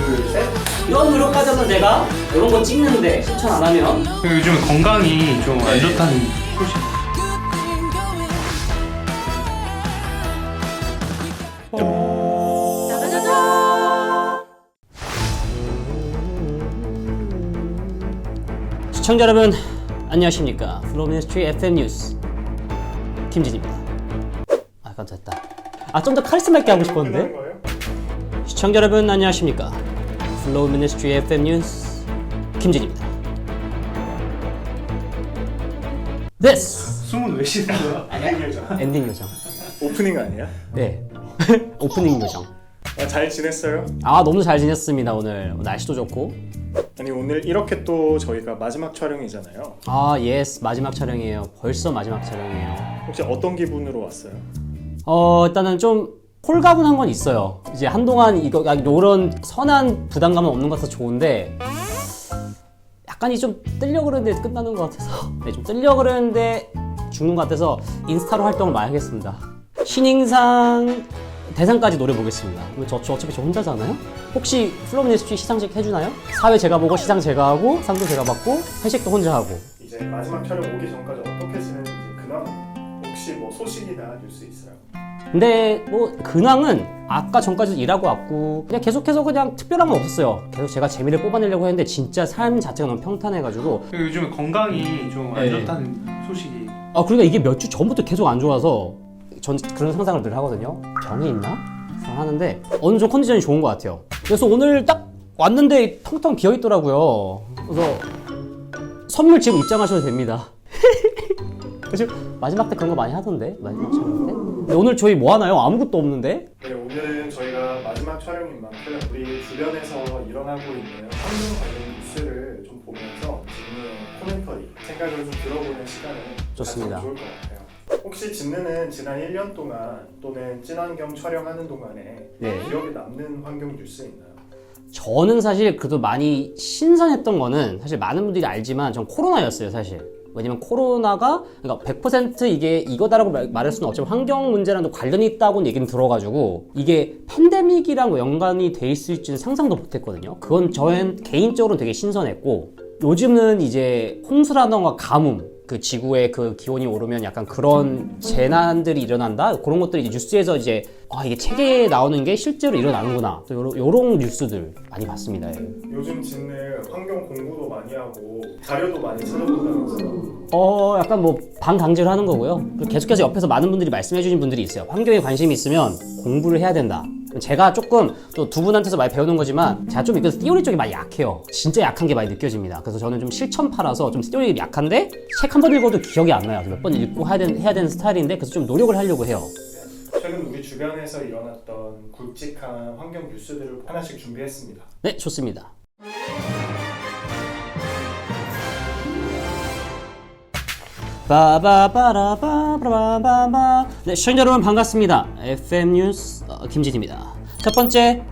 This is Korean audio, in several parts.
둘, 셋. 이런 노력까지 하면 내가 이런 거 찍는데 실천 안 하면 요즘 건강이 좀 안 좋다는 소식. 시청자 여러분 안녕하십니까. Flow Ministry FM 뉴스 김진입니다. 아 깜짝이야. 좀 더 카리스마 있게 하고 싶었는데. 시청자 여러분 안녕하십니까. Flow Ministry FM 뉴스 김진입니다. This 숨은 왜 쉬는 거야? 엔딩 요정. 오프닝 아니야? 네. 오프닝 요정. 잘 지냈어요? 너무 잘 지냈습니다. 오늘 날씨도 좋고. 아니 오늘 이렇게 또 저희가 마지막 촬영이잖아요. 예스 마지막 촬영이에요. 벌써 마지막 촬영이에요. 혹시 어떤 기분으로 왔어요? 일단은 좀 홀가분한 건 있어요. 이제 한동안 이런 선한 부담감은 없는 것 같아서 좋은데 약간이 좀 뜨려고 그랬는데 끝나는 것 같아서 좀 뜨려고 그랬는데 죽는 것 같아서 인스타로 활동을 많이 하겠습니다. 신인상 대상까지 노려보겠습니다. 어차피 저 혼자잖아요? 혹시 플로우 미니스트리 시상식 해주나요? 사회 제가 보고 시상 제가 하고 상도 제가 받고 회식도 혼자 하고. 이제 마지막 촬영 오기 전까지 어떻게 지냈는지 그나마 혹시 뭐 소식이나 뉴스 있어요? 근데 뭐 근황은 아까 전까지도 일하고 왔고 그냥 계속해서 그냥 특별한 건 없었어요. 계속 제가 재미를 뽑아내려고 했는데 진짜 삶 자체가 너무 평탄해가지고. 요즘 건강이 좀 안 좋다는 소식이. 그러니까 이게 몇 주 전부터 계속 안 좋아서 전 그런 상상을 늘 하거든요. 병이 있나? 하는데 어느 정도 컨디션이 좋은 것 같아요. 그래서 오늘 딱 왔는데 텅텅 비어있더라고요. 그래서 선물 지금 입장하셔도 됩니다. 그죠? 마지막 때 그런 거 많이 하던데? 마지막 촬영 때? 근데 오늘 저희 뭐 하나요? 아무것도 없는데? 네, 오늘은 저희가 마지막 촬영인 만큼 우리 주변에서 일어나고 있는 환경 관련 뉴스를 좀 보면서 짓는 코멘터리 생각을 좀 들어보는 시간을 좋습니다. 가지면 좋을 것 같아요. 혹시 진느는 지난 1년 동안 또는 친환경 촬영하는 동안에 기억에 남는 환경 뉴스 있나요? 저는 사실 그래도 많이 신선했던 거는 사실 많은 분들이 알지만 전 코로나였어요, 사실. 왜냐면 코로나가 그러니까 100% 이게 이거다라고 말할 수는 없지만 환경 문제랑도 관련이 있다고는 얘기는 들어가지고 이게 팬데믹이랑 연관이 돼 있을지는 상상도 못했거든요. 그건 저는 개인적으로 되게 신선했고 요즘은 이제 홍수라던가 가뭄 그 지구의 그 기온이 오르면 약간 그런 재난들이 일어난다? 그런 것들이 이제 뉴스에서 이제 이게 책에 나오는 게 실제로 일어나는구나. 요런 뉴스들 많이 봤습니다. 요즘 짓는 환경 공부도 많이 하고 자료도 많이 찾아본다면서요? 약간 뭐 반강제로 하는 거고요. 계속해서 옆에서 많은 분들이 말씀해 주신 분들이 있어요. 환경에 관심이 있으면 공부를 해야 된다. 제가 조금 또 두 분한테서 많이 배우는 거지만 제가 좀 이거 티오리 쪽이 많이 약해요. 진짜 약한 게 많이 느껴집니다. 그래서 저는 좀 실천파라서 좀 티오리 약한데 책 한 번 읽어도 기억이 안 나요. 몇 번 읽고 해야 되는 스타일인데 그래서 좀 노력을 하려고 해요. 최근 우리 주변에서 일어났던 굵직한 환경 뉴스들을 하나씩 준비했습니다. 네, 좋습니다. 바바바라바바바바. 네, 시청자 여러분 반갑습니다. FM 뉴스 김진입니다. 첫 번째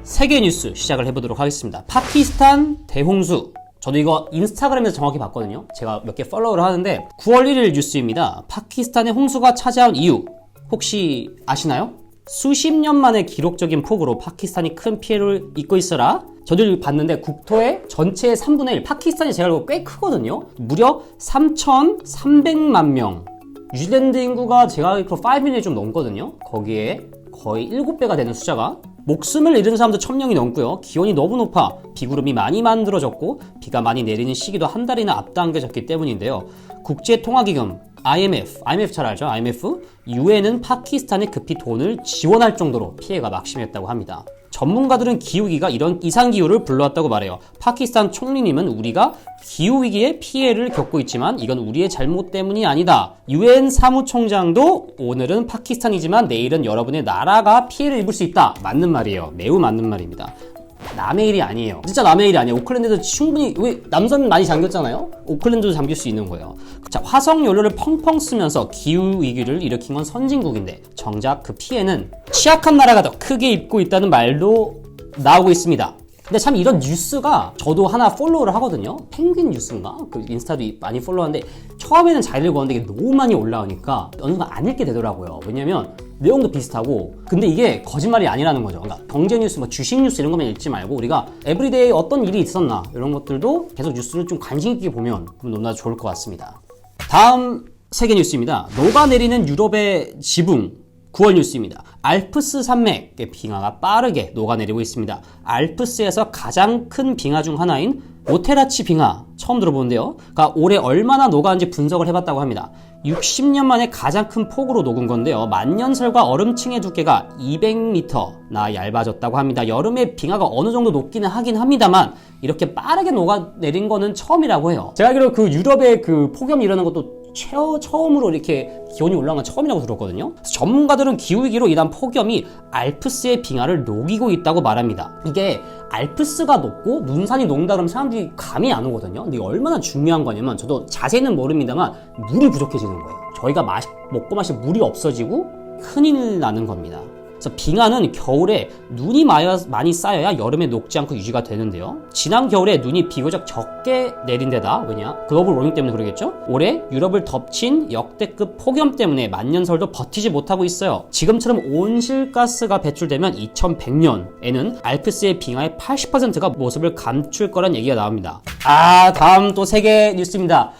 세계 뉴스 시작을 해보도록 하겠습니다. 파키스탄 대홍수. 저도 이거 인스타그램에서 정확히 봤거든요. 제가 몇 개 팔로우를 하는데 9월 1일 뉴스입니다. 파키스탄의 홍수가 찾아온 이유 혹시 아시나요? 수십 년 만에 기록적인 폭우로 파키스탄이 큰 피해를 입고 있어라. 저도 봤는데 국토의 전체의 3분의 1, 파키스탄이 제가 알고 꽤 크거든요. 무려 3,300만 명. 뉴질랜드 인구가 제가 알기로 5밀리언이 좀 넘거든요. 거기에 거의 7배가 되는 숫자가. 목숨을 잃은 사람도 1,000명이 넘고요. 기온이 너무 높아 비구름이 많이 만들어졌고 비가 많이 내리는 시기도 한 달이나 앞당겨졌기 때문인데요. 국제통화기금 IMF 잘 알죠? IMF, UN은 파키스탄에 급히 돈을 지원할 정도로 피해가 막심했다고 합니다. 전문가들은 기후위기가 이런 이상기후를 불러왔다고 말해요. 파키스탄 총리님은 우리가 기후위기에 피해를 겪고 있지만 이건 우리의 잘못 때문이 아니다. UN 사무총장도 오늘은 파키스탄이지만 내일은 여러분의 나라가 피해를 입을 수 있다. 맞는 말이에요. 매우 맞는 말입니다. 남의 일이 아니에요. 진짜 남의 일이 아니에요. 오클랜드도 충분히 왜 남선 많이 잠겼잖아요. 오클랜드도 잠길 수 있는 거예요. 자, 화석 연료를 펑펑 쓰면서 기후 위기를 일으킨 건 선진국인데 정작 그 피해는 취약한 나라가 더 크게 입고 있다는 말도 나오고 있습니다. 근데 참 이런 뉴스가 저도 하나 팔로우를 하거든요. 펭귄 뉴스인가? 그 인스타도 많이 팔로우하는데 처음에는 잘 읽었는데 이게 너무 많이 올라오니까 어느 순간 안 읽게 되더라고요. 왜냐면 내용도 비슷하고 근데 이게 거짓말이 아니라는 거죠. 그러니까 경제 뉴스, 뭐 주식 뉴스 이런 것만 읽지 말고 우리가 에브리데이 어떤 일이 있었나 이런 것들도 계속 뉴스를 좀 관심 있게 보면 너무나 좋을 것 같습니다. 다음 세계 뉴스입니다. 녹아내리는 유럽의 지붕 9월 뉴스입니다. 알프스 산맥의 빙하가 빠르게 녹아내리고 있습니다. 알프스에서 가장 큰 빙하 중 하나인 오테라치 빙하 처음 들어보는데요. 그러니까 올해 얼마나 녹았는지 분석을 해봤다고 합니다. 60년 만에 가장 큰 폭으로 녹은 건데요. 만년설과 얼음층의 두께가 200m나 얇아졌다고 합니다. 여름에 빙하가 어느 정도 녹기는 하긴 합니다만 이렇게 빠르게 녹아내린 거는 처음이라고 해요. 제가 알기로 그 유럽의 그 폭염이 일어나는 것도 처음으로 이렇게 기온이 올라간 건 처음이라고 들었거든요. 그래서 전문가들은 기후위기로 인한 폭염이 알프스의 빙하를 녹이고 있다고 말합니다. 이게 알프스가 녹고 눈산이 녹는다 그러면 사람들이 감이 안 오거든요. 근데 이게 얼마나 중요한 거냐면 저도 자세히는 모릅니다만 물이 부족해지는 거예요. 저희가 먹고 마실 물이 없어지고 큰일 나는 겁니다. 그래서 빙하는 겨울에 눈이 많이 쌓여야 여름에 녹지 않고 유지가 되는데요. 지난 겨울에 눈이 비교적 적게 내린 데다 왜냐? 글로벌 워밍 때문에 그러겠죠? 올해 유럽을 덮친 역대급 폭염 때문에 만년설도 버티지 못하고 있어요. 지금처럼 온실가스가 배출되면 2100년에는 알프스의 빙하의 80%가 모습을 감출 거란 얘기가 나옵니다. 다음 또 세계 뉴스입니다.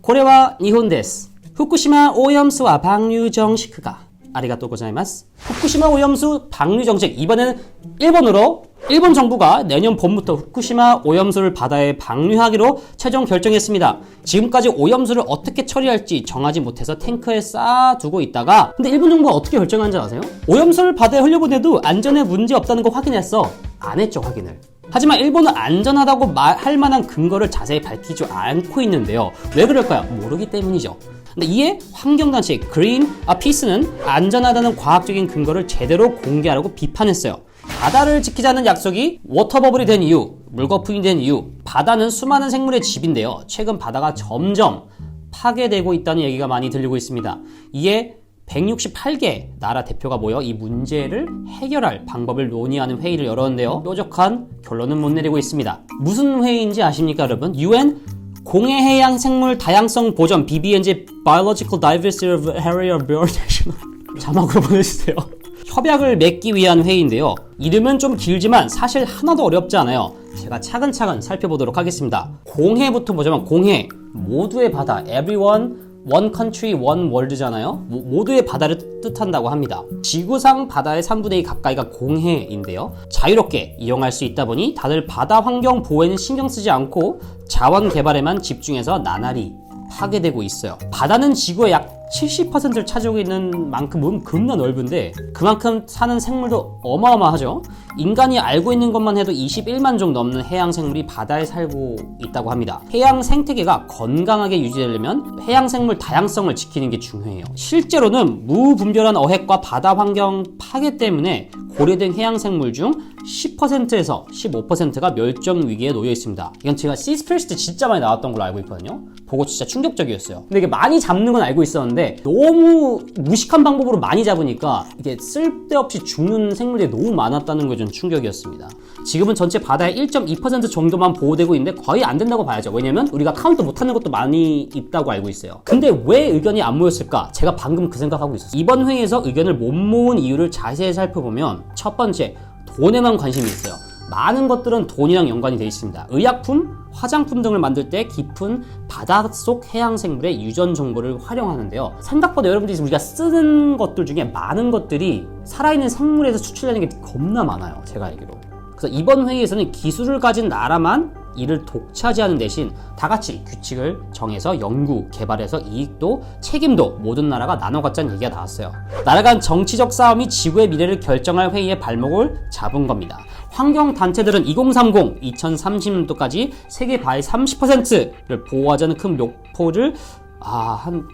고레와 니혼 데스. 후쿠시마 오염수와 방류 정식가 아리가또 고자이마스. 후쿠시마 오염수 방류 정책 이번에는 일본 정부가 내년 봄부터 후쿠시마 오염수를 바다에 방류하기로 최종 결정했습니다. 지금까지 오염수를 어떻게 처리할지 정하지 못해서 탱크에 쌓아두고 있다가 근데 일본 정부가 어떻게 결정한지 아세요? 오염수를 바다에 흘려보내도 안전에 문제 없다는 거 확인했어. 안 했죠, 확인을. 하지만 일본은 안전하다고 할 만한 근거를 자세히 밝히지 않고 있는데요. 왜 그럴까요? 모르기 때문이죠. 근데 이에 환경단체 그린피스는 안전하다는 과학적인 근거를 제대로 공개하라고 비판했어요. 바다를 지키자는 약속이 워터버블이 된 이유, 물거품이 된 이유, 바다는 수많은 생물의 집인데요. 최근 바다가 점점 파괴되고 있다는 얘기가 많이 들리고 있습니다. 이에 168개 나라 대표가 모여 이 문제를 해결할 방법을 논의하는 회의를 열었는데요. 뾰족한 결론은 못 내리고 있습니다. 무슨 회의인지 아십니까, 여러분? UN 공해해양 생물 다양성 보전 BBNJ Biological Diversity of Area Biodiversity 자막으로 보내주세요. 협약을 맺기 위한 회의인데요. 이름은 좀 길지만 사실 하나도 어렵지 않아요. 제가 차근차근 살펴보도록 하겠습니다. 공해부터 보자면 공해, 모두의 바다, everyone, one country, one world잖아요. 모두의 바다를 뜻한다고 합니다. 지구상 바다의 3분의 2 가까이가 공해인데요. 자유롭게 이용할 수 있다 보니 다들 바다 환경 보호에는 신경 쓰지 않고 자원 개발에만 집중해서 나날이 파괴되고 있어요. 바다는 지구의 약 70%를 차지하고 있는 만큼 겁나 넓은데 그만큼 사는 생물도 어마어마하죠. 인간이 알고 있는 것만 해도 21만 종 넘는 해양 생물이 바다에 살고 있다고 합니다. 해양 생태계가 건강하게 유지되려면 해양 생물 다양성을 지키는 게 중요해요. 실제로는 무분별한 어획과 바다 환경 파괴 때문에 고려된 해양 생물 중 10%에서 15%가 멸종 위기에 놓여 있습니다. 이건 제가 시스펠스 때 진짜 많이 나왔던 걸로 알고 있거든요. 보고 진짜 충격적이었어요. 근데 이게 많이 잡는 건 알고 있었는데 너무 무식한 방법으로 많이 잡으니까 이게 쓸데없이 죽는 생물들이 너무 많았다는 게 좀 충격이었습니다. 지금은 전체 바다의 1.2% 정도만 보호되고 있는데 거의 안 된다고 봐야죠. 왜냐면 우리가 카운트 못하는 것도 많이 있다고 알고 있어요. 근데 왜 의견이 안 모였을까? 제가 방금 그 생각하고 있었어요. 이번 회의에서 의견을 못 모은 이유를 자세히 살펴보면 첫 번째, 돈에만 관심이 있어요. 많은 것들은 돈이랑 연관이 되어 있습니다. 의약품, 화장품 등을 만들 때 깊은 바닷속 해양생물의 유전 정보를 활용하는데요. 생각보다 여러분들이 우리가 쓰는 것들 중에 많은 것들이 살아있는 생물에서 추출되는 게 겁나 많아요. 제가 알기로. 그래서 이번 회의에서는 기술을 가진 나라만 이를 독차지하는 대신 다 같이 규칙을 정해서 연구, 개발해서 이익도 책임도 모든 나라가 나눠 갖자는 얘기가 나왔어요. 나라 간 정치적 싸움이 지구의 미래를 결정할 회의의 발목을 잡은 겁니다. 환경단체들은 2030, 2030년도까지 세계 바다의 30%를 보호하자는 큰 목표를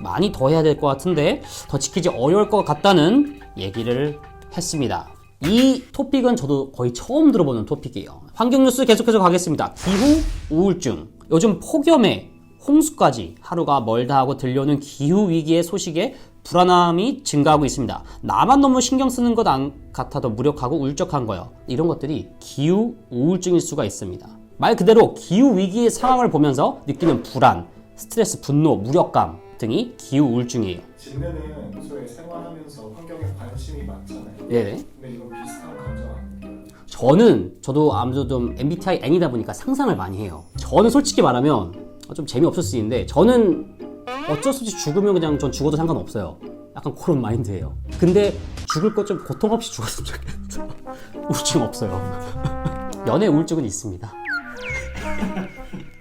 많이 더 해야 될 것 같은데 더 지키기 어려울 것 같다는 얘기를 했습니다. 이 토픽은 저도 거의 처음 들어보는 토픽이에요. 환경뉴스 계속해서 가겠습니다. 기후 우울증. 요즘 폭염에 홍수까지 하루가 멀다 하고 들려오는 기후위기의 소식에 불안함이 증가하고 있습니다. 나만 너무 신경 쓰는 것 같아도 무력하고 울적한 거예요. 이런 것들이 기후 우울증일 수가 있습니다. 말 그대로 기후 위기의 상황을 보면서 느끼는 불안, 스트레스, 분노, 무력감 등이 기후 우울증이에요. 진네는 평소에 생활하면서 환경에 관심이 많잖아요. 네. 근데 이건 비슷한 감정 아닙니까? 저도 아무래도 좀 MBTI N이다 보니까 상상을 많이 해요. 저는 솔직히 말하면 좀 재미없을 수 있는데 저는 어쩔 수 없이 죽으면 그냥 전 죽어도 상관없어요. 약간 그런 마인드예요. 근데 죽을 것 좀 고통 없이 죽었으면 좋겠어. 우울증 없어요. 연애 우울증은 있습니다.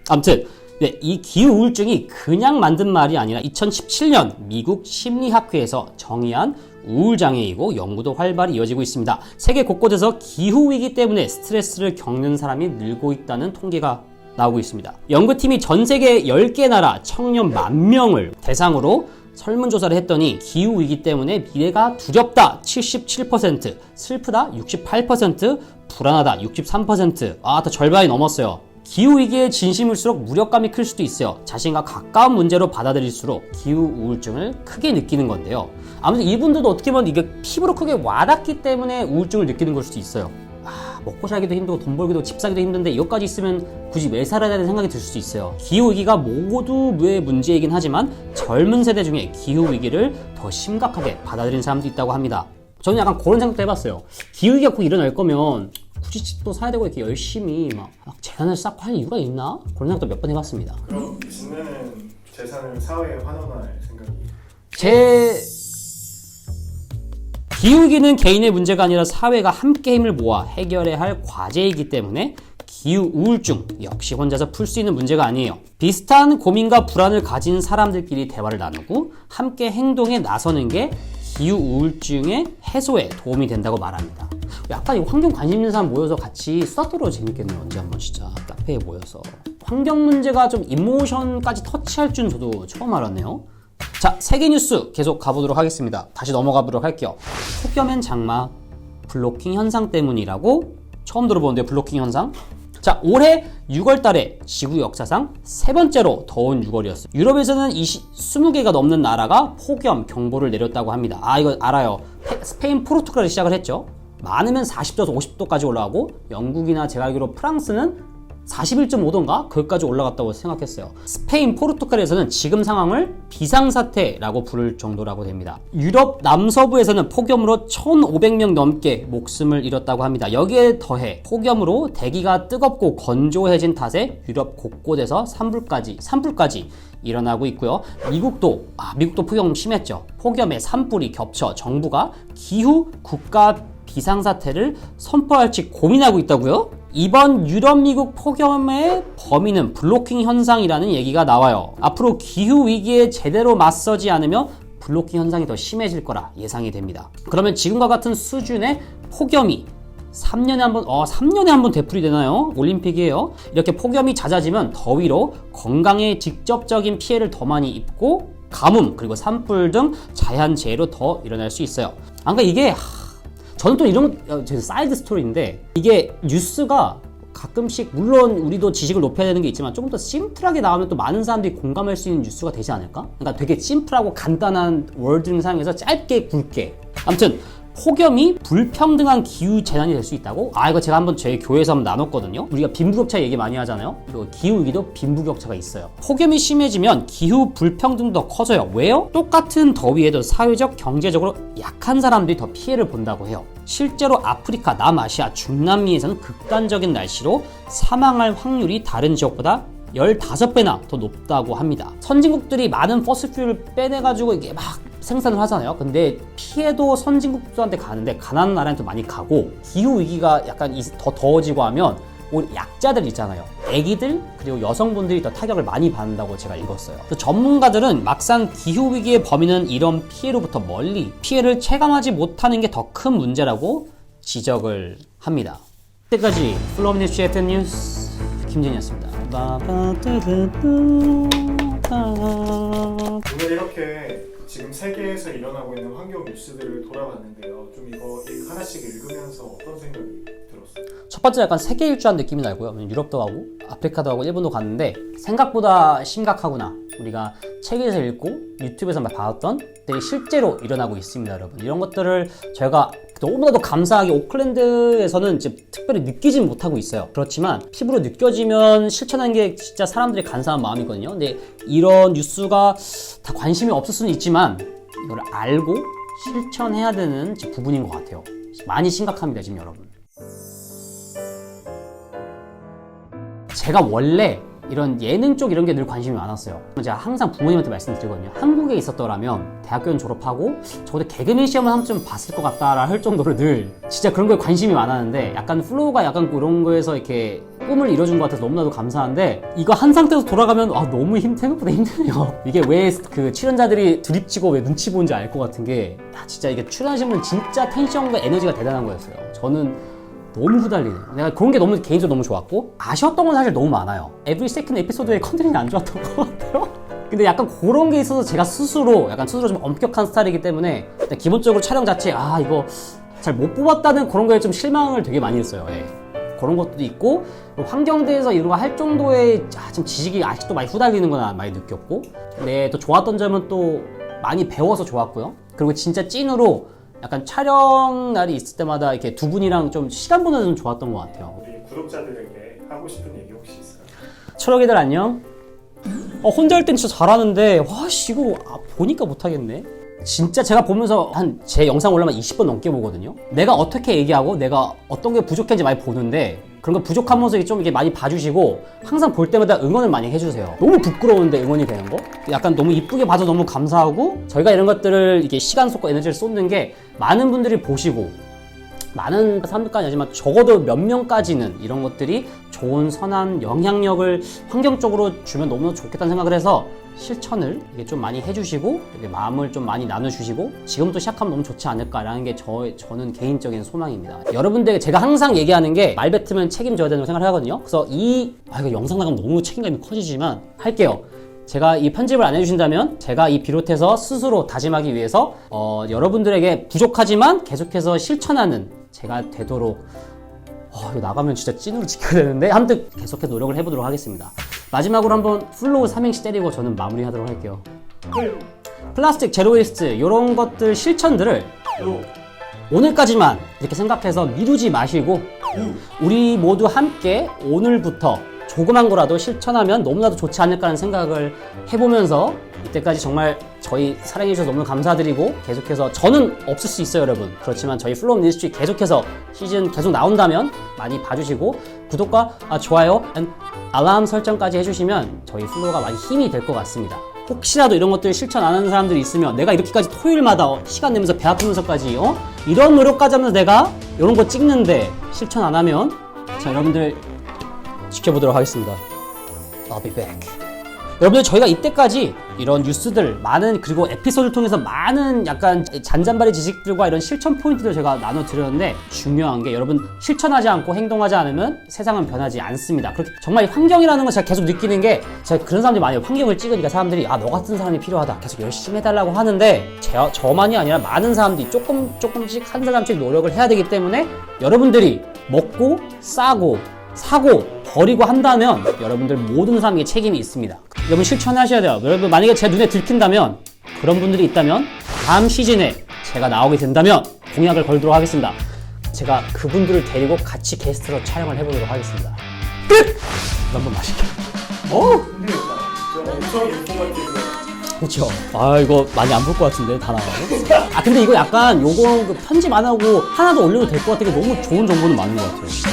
아무튼 네, 이 기후 우울증이 그냥 만든 말이 아니라 2017년 미국 심리학회에서 정의한 우울장애이고 연구도 활발히 이어지고 있습니다. 세계 곳곳에서 기후위기 때문에 스트레스를 겪는 사람이 늘고 있다는 통계가 나오고 있습니다. 연구팀이 전 세계 10개 나라 청년 10,000명을 대상으로 설문조사를 했더니 기후위기 때문에 미래가 두렵다 77%, 슬프다 68%, 불안하다 63%, 더 절반이 넘었어요. 기후위기에 진심일수록 무력감이 클 수도 있어요. 자신과 가까운 문제로 받아들일수록 기후우울증을 크게 느끼는 건데요. 아무튼 이분들도 어떻게 보면 이게 피부로 크게 와닿기 때문에 우울증을 느끼는 걸 수도 있어요. 먹고 살기도 힘들고 돈 벌기도 집 사기도 힘든데 이것까지 있으면 굳이 왜 살아야 되는 생각이 들 수도 있어요. 기후위기가 모두의 문제이긴 하지만 젊은 세대 중에 기후위기를 더 심각하게 받아들이는 사람도 있다고 합니다. 저는 약간 그런 생각도 해봤어요. 기후위기가 꼭 일어날 거면 굳이 집도 사야 되고 이렇게 열심히 막 재산을 쌓고 할 이유가 있나? 그런 생각도 몇 번 해봤습니다. 그럼 진네는 재산을 사회에 환원할 생각이? 기후위기는 개인의 문제가 아니라 사회가 함께 힘을 모아 해결해야 할 과제이기 때문에 기후우울증 역시 혼자서 풀 수 있는 문제가 아니에요. 비슷한 고민과 불안을 가진 사람들끼리 대화를 나누고 함께 행동에 나서는 게 기후우울증의 해소에 도움이 된다고 말합니다. 약간 이 환경 관심 있는 사람 모여서 같이 수다 떨어도 재밌겠네요. 언제 한번 진짜 카페에 모여서. 환경 문제가 좀 이모션까지 터치할 줄은 저도 처음 알았네요. 자, 세계 뉴스 계속 가보도록 하겠습니다. 다시 넘어가 보도록 할게요. 폭염엔 장마, 블로킹 현상 때문이라고 처음 들어보는데 블로킹 현상? 자, 올해 6월 달에 지구 역사상 세 번째로 더운 6월이었어요. 유럽에서는 20개가 넘는 나라가 폭염 경보를 내렸다고 합니다. 이거 알아요. 스페인, 포르투갈이 시작을 했죠. 많으면 40도에서 50도까지 올라가고 영국이나 제가 알기로 프랑스는 41.5도인가? 거기까지 올라갔다고 생각했어요. 스페인, 포르투갈에서는 지금 상황을 비상사태라고 부를 정도라고 됩니다. 유럽 남서부에서는 폭염으로 1,500명 넘게 목숨을 잃었다고 합니다. 여기에 더해 폭염으로 대기가 뜨겁고 건조해진 탓에 유럽 곳곳에서 산불까지 일어나고 있고요. 미국도 폭염 심했죠. 폭염에 산불이 겹쳐 정부가 기후 국가 비상사태를 선포할지 고민하고 있다고요? 이번 유럽 미국 폭염의 범위는 블로킹 현상이라는 얘기가 나와요. 앞으로 기후위기에 제대로 맞서지 않으면 블로킹 현상이 더 심해질 거라 예상이 됩니다. 그러면 지금과 같은 수준의 폭염이 3년에 한 번 되풀이 되나요? 올림픽이에요. 이렇게 폭염이 잦아지면 더위로 건강에 직접적인 피해를 더 많이 입고 가뭄 그리고 산불 등 자연재해로 더 일어날 수 있어요. 그러니까 이게 저는 또 이런 제 사이드 스토리인데 이게 뉴스가 가끔씩 물론 우리도 지식을 높여야 되는 게 있지만 조금 더 심플하게 나오면 또 많은 사람들이 공감할 수 있는 뉴스가 되지 않을까? 그러니까 되게 심플하고 간단한 워딩 사용해서 짧게 굵게 아무튼 폭염이 불평등한 기후 재난이 될 수 있다고? 이거 제가 한번 저희 교회에서 한번 나눴거든요. 우리가 빈부격차 얘기 많이 하잖아요. 그리고 기후위기도 빈부격차가 있어요. 폭염이 심해지면 기후 불평등도 더 커져요. 왜요? 똑같은 더위에도 사회적, 경제적으로 약한 사람들이 더 피해를 본다고 해요. 실제로 아프리카, 남아시아, 중남미에서는 극단적인 날씨로 사망할 확률이 다른 지역보다 15배나 더 높다고 합니다. 선진국들이 많은 퍼스퓨를 빼내가지고 이게 막 생산을 하잖아요. 근데 피해도 선진국들한테 가는데 가난한 나라한테 많이 가고 기후위기가 약간 더 더워지고 하면 우리 약자들 있잖아요. 애기들 그리고 여성분들이 더 타격을 많이 받는다고 제가 읽었어요. 전문가들은 막상 기후위기의 범위는 이런 피해로부터 멀리 피해를 체감하지 못하는 게 더 큰 문제라고 지적을 합니다. 이때까지 플로미니쉬 FM 뉴스 김진이었습니다. 오늘 이렇게 지금 세계에서 일어나고 있는 환경 뉴스들을 돌아봤는데요. 좀 이거 하나씩 읽으면서 어떤 생각이 들었어요? 첫 첫 번째 약간 세계 일주한 느낌이 나고요. 유럽도 가고 아프리카도 가고 일본도 갔는데 생각보다 심각하구나. 우리가 책에서 읽고 유튜브에서 봤던 것들이 실제로 일어나고 있습니다, 여러분. 이런 것들을 저희가 너무나도 감사하게 오클랜드에서는 이제 특별히 느끼진 못하고 있어요. 그렇지만 피부로 느껴지면 실천하는 게 진짜 사람들이 간사한 마음이거든요. 근데 이런 뉴스가 다 관심이 없을 수는 있지만 이걸 알고 실천해야 되는 부분인 것 같아요. 많이 심각합니다, 지금 여러분. 제가 원래 이런 예능 쪽 이런 게 늘 관심이 많았어요. 제가 항상 부모님한테 말씀드리거든요. 한국에 있었더라면 대학교는 졸업하고 적어도 개그맨 시험을 한 번쯤 봤을 것 같다라 할 정도로 늘 진짜 그런 거에 관심이 많았는데 약간 플로우가 약간 그런 거에서 이렇게 꿈을 이뤄준 것 같아서 너무나도 감사한데 이거 한 상태에서 돌아가면 너무 생각보다 힘드네요. 이게 왜 그 출연자들이 드립치고 왜 눈치 보는지 알 것 같은 게 진짜 이게 출연하신 분은 진짜 텐션과 에너지가 대단한 거였어요. 저는 너무 후달리네요. 내가 그런 게 너무 개인적으로 너무 좋았고 아쉬웠던 건 사실 너무 많아요. 에브리 세컨드 에피소드의 컨텐츠는 안 좋았던 것 같아요. 근데 약간 그런 게 있어서 제가 스스로 좀 엄격한 스타일이기 때문에 기본적으로 촬영 자체 이거 잘 못 뽑았다는 그런 거에 좀 실망을 되게 많이 했어요. 예. 그런 것도 있고 환경대에서 이런 거 할 정도의 좀 지식이 아직도 많이 후달리는 건 많이 느꼈고 근데 또 좋았던 점은 또 많이 배워서 좋았고요. 그리고 진짜 찐으로 약간 촬영 날이 있을 때마다 이렇게 두 분이랑 좀 시간 보내는 좀 좋았던 것 같아요. 우리 구독자들에게 하고 싶은 얘기 혹시 있어요? 초록이들 안녕. 혼자 할 땐 진짜 잘하는데 이거 보니까 못하겠네. 진짜 제가 보면서 제 영상 올라면 20번 넘게 보거든요. 내가 어떻게 얘기하고 내가 어떤 게 부족한지 많이 보는데 그런 거 부족한 모습이 좀 이게 많이 봐주시고 항상 볼 때마다 응원을 많이 해주세요. 너무 부끄러운데 응원이 되는 거? 약간 너무 이쁘게 봐서 너무 감사하고 저희가 이런 것들을 이게 시간 쏟고 에너지를 쏟는 게 많은 분들이 보시고 많은 사람들까지 아니지만 적어도 몇 명까지는 이런 것들이 좋은 선한 영향력을 환경적으로 주면 너무 좋겠다는 생각을 해서 실천을 이게 좀 많이 해주시고 이렇게 마음을 좀 많이 나눠주시고 지금부터 시작하면 너무 좋지 않을까라는 게 저는 개인적인 소망입니다. 여러분들 제가 항상 얘기하는 게 말 뱉으면 책임져야 된다고 생각을 하거든요. 그래서 이거 영상 나가면 너무 책임감이 커지지만 할게요. 제가 이 편집을 안 해주신다면 제가 이 비롯해서 스스로 다짐하기 위해서 여러분들에게 부족하지만 계속해서 실천하는 제가 되도록 이거 나가면 진짜 찐으로 지켜야 되는데 아무튼 계속해서 노력을 해보도록 하겠습니다. 마지막으로 한번 플로우 3행시 때리고 저는 마무리하도록 할게요. 플라스틱 제로 웨이스트 이런 것들 실천들을 오늘까지만 이렇게 생각해서 미루지 마시고 우리 모두 함께 오늘부터 조그만 거라도 실천하면 너무나도 좋지 않을까라는 생각을 해보면서 이때까지 정말 저희 사랑해주셔서 너무 감사드리고 계속해서 저는 없을 수 있어요 여러분. 그렇지만 저희 플로우 미니스트리 계속해서 시즌 계속 나온다면 많이 봐주시고 구독과 좋아요 알람 설정까지 해주시면 저희 플로우가 많이 힘이 될 것 같습니다. 혹시라도 이런 것들 실천 안 하는 사람들이 있으면 내가 이렇게까지 토요일마다 시간 내면서 배 아프면서까지 이런 노력까지 하면서 내가 이런 거 찍는데 실천 안 하면 자 여러분들 지켜보도록 하겠습니다. I'll be back. 여러분들 저희가 이때까지 이런 뉴스들 많은 그리고 에피소드를 통해서 많은 약간 잔잔바리 지식들과 이런 실천 포인트를 제가 나눠드렸는데 중요한 게 여러분 실천하지 않고 행동하지 않으면 세상은 변하지 않습니다. 그렇게 정말 환경이라는 걸 제가 계속 느끼는 게 제가 그런 사람들이 많아요. 환경을 찍으니까 사람들이 너 같은 사람이 필요하다. 계속 열심히 해달라고 하는데 저만이 아니라 많은 사람들이 조금씩 한 사람씩 노력을 해야 되기 때문에 여러분들이 먹고 싸고 사고 버리고 한다면 여러분들 모든 사람에게 책임이 있습니다. 여러분 실천하셔야 돼요. 여러분 만약에 제 눈에 들킨다면 그런 분들이 있다면 다음 시즌에 제가 나오게 된다면 공약을 걸도록 하겠습니다. 제가 그분들을 데리고 같이 게스트로 촬영을 해보도록 하겠습니다. 끝! 한번 마실게요. 엄청 인포머티브. 그렇죠. 이거 많이 안 볼 것 같은데 다 나가고. 근데 이거 약간 요거 편집 안 하고 하나도 올려도 될 것 같은 게 너무 좋은 정보는 많은 것 같아요.